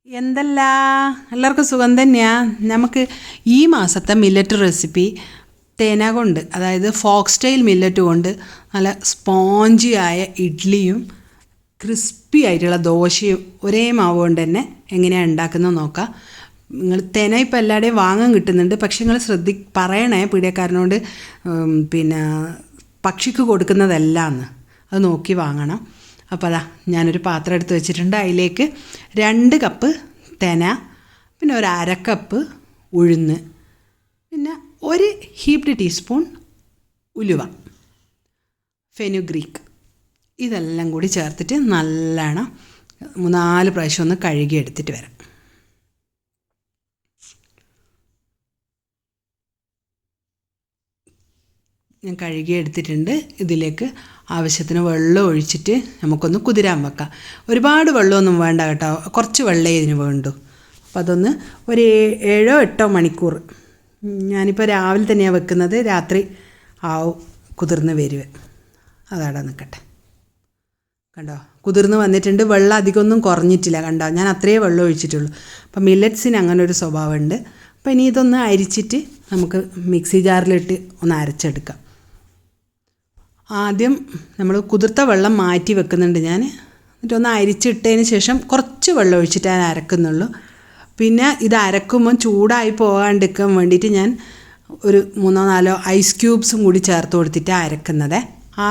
എന്തല്ല എല്ലാവർക്കും സുഖം തന്നെയാ. നമുക്ക് ഈ മാസത്തെ മില്ലറ്റ് റെസിപ്പി തേന കൊണ്ട്, അതായത് ഫോക്സ്റ്റൈൽ മില്ലറ്റ് കൊണ്ട് നല്ല സ്പോഞ്ചി ആയ ഇഡ്ഡലിയും ക്രിസ്പി ആയിട്ടുള്ള ദോശയും ഒരേ മാവ് കൊണ്ട് തന്നെ എങ്ങനെയാണ് ഉണ്ടാക്കുന്നത് നോക്കാം. നിങ്ങൾ തേന ഇപ്പോൾ എല്ലാവരുടെയും വാങ്ങാൻ കിട്ടുന്നുണ്ട്, പക്ഷെ നിങ്ങൾ പറയണേ പീഡിയക്കാരനോട് പിന്നെ പക്ഷിക്ക് കൊടുക്കുന്നതല്ല എന്ന് അത് നോക്കി വാങ്ങണം. അപ്പോൾ അതാ ഞാനൊരു പാത്രം എടുത്ത് വെച്ചിട്ടുണ്ട്. അതിലേക്ക് 2 കപ്പ് തേന, പിന്നെ ഒരു 1/2 കപ്പ് ഉഴുന്ന്, പിന്നെ 1 ഹീപ്ഡ് ടീസ്പൂൺ ഉലുവ, ഫെനുഗ്രീക്ക്, ഇതെല്ലാം കൂടി ചേർത്തിട്ട് നല്ലോണം 3-4 പ്രാവശ്യം ഒന്ന് കഴുകി എടുത്തിട്ട് വരാം. ഞാൻ കഴുകി എടുത്തിട്ടുണ്ട്. ഇതിലേക്ക് ആവശ്യത്തിന് വെള്ളം ഒഴിച്ചിട്ട് നമുക്കൊന്ന് കുതിരാൻ വെക്കാം. ഒരുപാട് വെള്ളമൊന്നും വേണ്ട കേട്ടോ, കുറച്ച് വെള്ളമേ ഇതിന് വേണ്ടൂ. അപ്പോൾ അതൊന്ന് ഒരു 7-8 മണിക്കൂർ, ഞാനിപ്പോൾ രാവിലെ തന്നെയാണ് വെക്കുന്നത്, രാത്രി കുതിർന്ന് വരുവേ. അതവിടെ നിൽക്കട്ടെ. കണ്ടോ, കുതിർന്ന് വന്നിട്ടുണ്ട്. വെള്ളം അധികമൊന്നും കുറഞ്ഞിട്ടില്ല, കണ്ടോ, ഞാൻ അത്രയേ വെള്ളം ഒഴിച്ചിട്ടുള്ളൂ. അപ്പം മില്ലറ്റ്സിന് അങ്ങനെ ഒരു സ്വഭാവമുണ്ട്. അപ്പോൾ ഇനി ഇതൊന്ന് അരിച്ചിട്ട് നമുക്ക് മിക്സി ജാറിലിട്ട് ഒന്ന് അരച്ചെടുക്കാം. ആദ്യം നമ്മൾ കുതിർത്ത വെള്ളം മാറ്റി വെക്കുന്നുണ്ട് ഞാൻ, എന്നിട്ടൊന്ന് അരിച്ചിട്ടതിന് ശേഷം കുറച്ച് വെള്ളം ഒഴിച്ചിട്ട് ഞാൻ അരക്കുന്നുള്ളൂ. പിന്നെ ഇത് അരക്കുമ്പം ചൂടായി പോകാണ്ടിരിക്കാൻ വേണ്ടിയിട്ട് ഞാൻ ഒരു 3-4 ഐസ് ക്യൂബ്സും കൂടി ചേർത്ത് കൊടുത്തിട്ടാണ് അരക്കുന്നത്.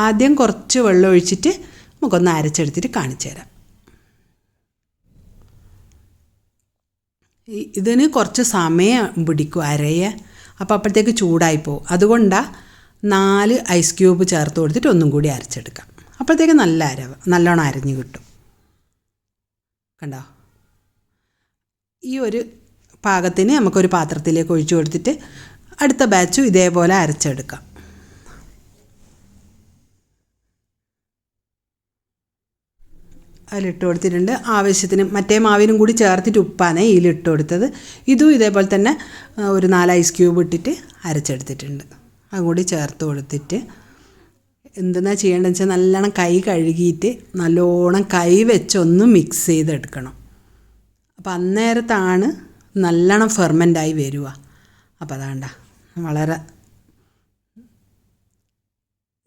ആദ്യം കുറച്ച് വെള്ളം ഒഴിച്ചിട്ട് നമുക്കൊന്ന് അരച്ചെടുത്തിട്ട് കാണിച്ചു തരാം. ഇതിന് കുറച്ച് സമയം പിടിക്കും അരയെ, അപ്പോൾ അപ്പോഴത്തേക്ക് ചൂടായി പോകും. അതുകൊണ്ടാണ് 4 ഐസ് ക്യൂബ് ചേർത്ത് കൊടുത്തിട്ട് ഒന്നും കൂടി അരച്ചെടുക്കാം. അപ്പോഴത്തേക്ക് നല്ലോണം അരഞ്ഞ് കിട്ടും. കണ്ടോ, ഈ ഒരു പാകത്തിന് നമുക്കൊരു പാത്രത്തിലേക്ക് ഒഴിച്ചു കൊടുത്തിട്ട് അടുത്ത ബാച്ചും ഇതേപോലെ അരച്ചെടുക്കാം. അതിലിട്ട് കൊടുത്തിട്ടുണ്ട്. ആവശ്യത്തിന് മറ്റേ മാവിനും കൂടി ചേർത്തിട്ട് ഉപ്പാണ് ഇതിലിട്ട് കൊടുത്തത്. ഇതും ഇതേപോലെ തന്നെ ഒരു 4 ഐസ് ക്യൂബ് ഇട്ടിട്ട് അരച്ചെടുത്തിട്ടുണ്ട്. അതും കൂടി ചേർത്ത് കൊടുത്തിട്ട് എന്തെന്നാ ചെയ്യേണ്ടതെന്ന് വെച്ചാൽ നല്ലോണം കൈ കഴുകിയിട്ട് നല്ലോണം കൈ വെച്ചൊന്ന് മിക്സ് ചെയ്തെടുക്കണം. അപ്പോൾ അന്നേരത്താണ് നല്ലോണം ഫെർമെൻ്റായി വരിക. അപ്പോൾ അതാണ്ട വളരെ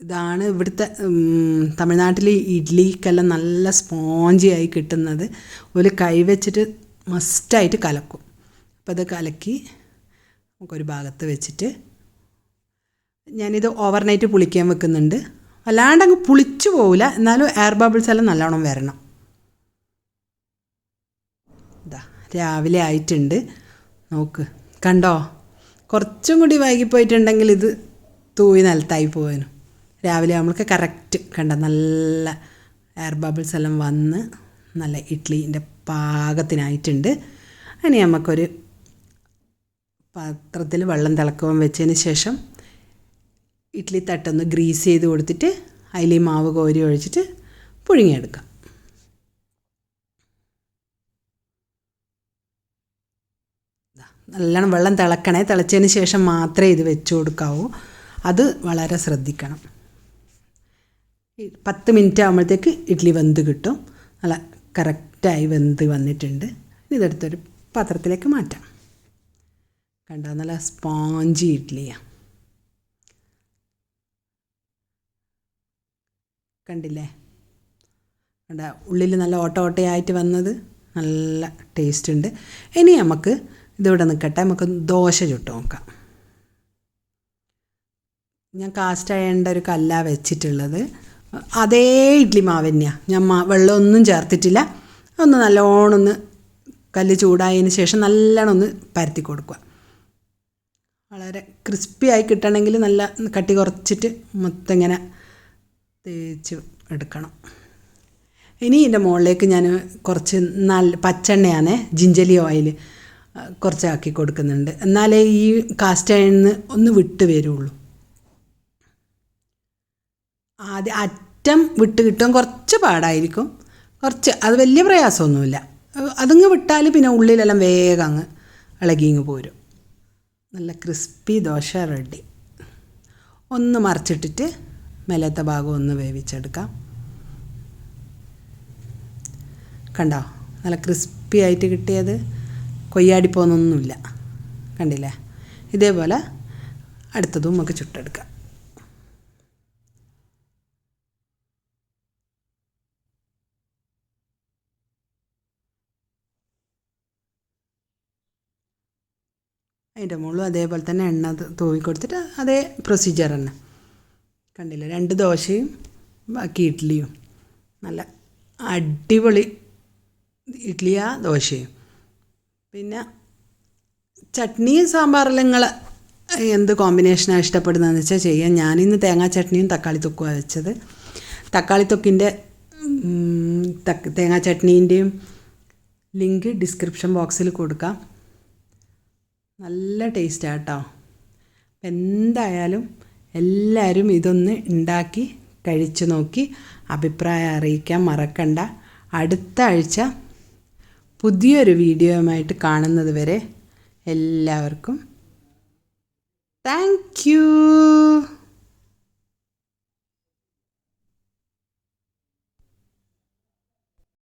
ഇതാണ് ഇവിടുത്തെ തമിഴ്നാട്ടിൽ ഇഡ്ഡലിക്കെല്ലാം നല്ല സ്പോഞ്ചിയായി കിട്ടുന്നത്. ഒരു കൈ വെച്ചിട്ട് മസ്റ്റായിട്ട് കലക്കും. അപ്പോൾ അത് കലക്കി നമുക്കൊരു ഭാഗത്ത് വെച്ചിട്ട് ഞാനിത് ഓവർനൈറ്റ് പുളിക്കാൻ വെക്കുന്നുണ്ട്. അല്ലാണ്ടങ്ങ് പുളിച്ചു പോവില്ല, എന്നാലും എയർ ബബിൾസ് എല്ലാം നല്ലോണം വരണം. ഇതാ രാവിലെ ആയിട്ടുണ്ട്, നോക്ക്, കണ്ടോ, കുറച്ചും കൂടി വൈകിപ്പോയിട്ടുണ്ടെങ്കിൽ ഇത് തൂവി നിലത്തായി പോകാനും. രാവിലെ നമ്മൾക്ക് കറക്റ്റ് കണ്ട നല്ല എയർ ബബിൾസ് എല്ലാം വന്ന് നല്ല ഇഡ്ഡലീൻ്റെ പാകത്തിനായിട്ടുണ്ട്. ഇനി നമുക്കൊരു പാത്രത്തിൽ വെള്ളം തിളക്കുവാൻ വെച്ചതിന് ശേഷം ഇഡ്ഡലി തട്ടൊന്ന് ഗ്രീസ് ചെയ്ത് കൊടുത്തിട്ട് അതിൽ ഈ മാവ് കോരി ഒഴിച്ചിട്ട് പുഴുങ്ങിയെടുക്കാം. നല്ലോണം വെള്ളം തിളക്കണേ, തിളച്ചതിന് ശേഷം മാത്രമേ ഇത് വെച്ച് കൊടുക്കാവൂ. അത് വളരെ ശ്രദ്ധിക്കണം. 10 മിനിറ്റ് ആകുമ്പോഴത്തേക്ക് ഇഡ്ഡലി വെന്ത് കിട്ടും. നല്ല കറക്റ്റായി വെന്ത് വന്നിട്ടുണ്ട്. ഇതെടുത്തൊരു പാത്രത്തിലേക്ക് മാറ്റാം. കണ്ടോ, നല്ല സ്പോഞ്ചി ഇഡ്ഡലിയാണ്. കണ്ടില്ലേ, കണ്ട ഉള്ളിൽ നല്ല ഓട്ടയായിട്ട് വന്നത് നല്ല ടേസ്റ്റ് ഉണ്ട്. ഇനി നമുക്ക് ഇതിവിടെ നിൽക്കട്ടെ, നമുക്ക് ദോശ ചുട്ട് നോക്കാം. ഞാൻ കാസ്റ്റ് അയണിൻ്റെ ഒരു കല്ലാണ് വെച്ചിട്ടുള്ളത്. അതേ ഇഡ്ഡലി മാവ് തന്നെയാണ്, ഞാൻ വെള്ളമൊന്നും ചേർത്തിട്ടില്ല. ഒന്ന് നല്ലോണം ഒന്ന് കല്ല് ചൂടായതിന് ശേഷം നല്ലോണം ഒന്ന് പരത്തി കൊടുക്കുക. വളരെ ക്രിസ്പി ആയി കിട്ടണമെങ്കിൽ നല്ല കട്ടി കുറച്ചിട്ട് മൊത്തം ഇങ്ങനെ തേച്ച് എടുക്കണം. ഇനി ഇതിൻ്റെ മുകളിലേക്ക് ഞാൻ കുറച്ച് നല്ല പച്ചെണ്ണയാണ്, ജിഞ്ചലി ഓയിൽ കുറച്ചാക്കി കൊടുക്കുന്നുണ്ട്. എന്നാലേ ഈ കാസ്റ്റ് അയണിന്ന് ഒന്ന് വിട്ട് വരുള്ളൂ. ആദ്യം അറ്റം വിട്ട് കിട്ടാൻ കുറച്ച് പാടായിരിക്കും, കുറച്ച്, അത് വലിയ പ്രയാസമൊന്നുമില്ല. അതങ്ങ് വിട്ടാൽ പിന്നെ ഉള്ളിലെല്ലാം വേഗം അങ്ങ് ഇളകിങ്ങ് പോരും. നല്ല ക്രിസ്പി ദോശ റെഡി. ഒന്ന് മറിച്ചിട്ടിട്ട് മേലത്തെ ഭാഗം ഒന്ന് വേവിച്ചെടുക്കാം. കണ്ടോ, നല്ല ക്രിസ്പി ക്രിസ്പി ആയിട്ട് കിട്ടിയത്. കൊയ്യാടി പോകുന്നൊന്നുമില്ല. കണ്ടില്ലേ? ഇതേപോലെ അടുത്തതും നമുക്ക് ചുട്ടെടുക്കാം. അതിൻ്റെ മുകളിലും അതേപോലെ തന്നെ എണ്ണ തൂവി കൊടുത്തിട്ട് അതേ പ്രൊസീജിയർ തന്നെ. കണ്ടില്ലേ? 2 ദോശയും ബാക്കി ഇഡ്ഡലിയും. നല്ല അടിപൊളി ഇഡ്ഡലിയാ ദോശയും. പിന്നെ ചട്നിയും സാമ്പാറെല്ലാം നിങ്ങൾ എന്ത് കോമ്പിനേഷനാണ് ഇഷ്ടപ്പെടുന്നതെന്ന് വെച്ചാൽ ചെയ്യാം. ഞാനിന്ന് തേങ്ങാ ചട്നിയും തക്കാളി തൊക്കുമാണ് വെച്ചത്. തക്കാളി തൊക്കിൻ്റെ തേങ്ങാ ചട്നീൻ്റെയും ലിങ്ക് ഡിസ്ക്രിപ്ഷൻ ബോക്സിൽ കൊടുക്കാം. നല്ല ടേസ്റ്റാണ് കേട്ടോ. എന്തായാലും എല്ലാവരും ഇതൊന്ന് ഉണ്ടാക്കി കഴിച്ചു നോക്കി അഭിപ്രായം അറിയിക്കാൻ മറക്കണ്ട. അടുത്ത ആഴ്ച പുതിയൊരു വീഡിയോയുമായിട്ട് കാണുന്നത് വരെ എല്ലാവർക്കും താങ്ക് യു.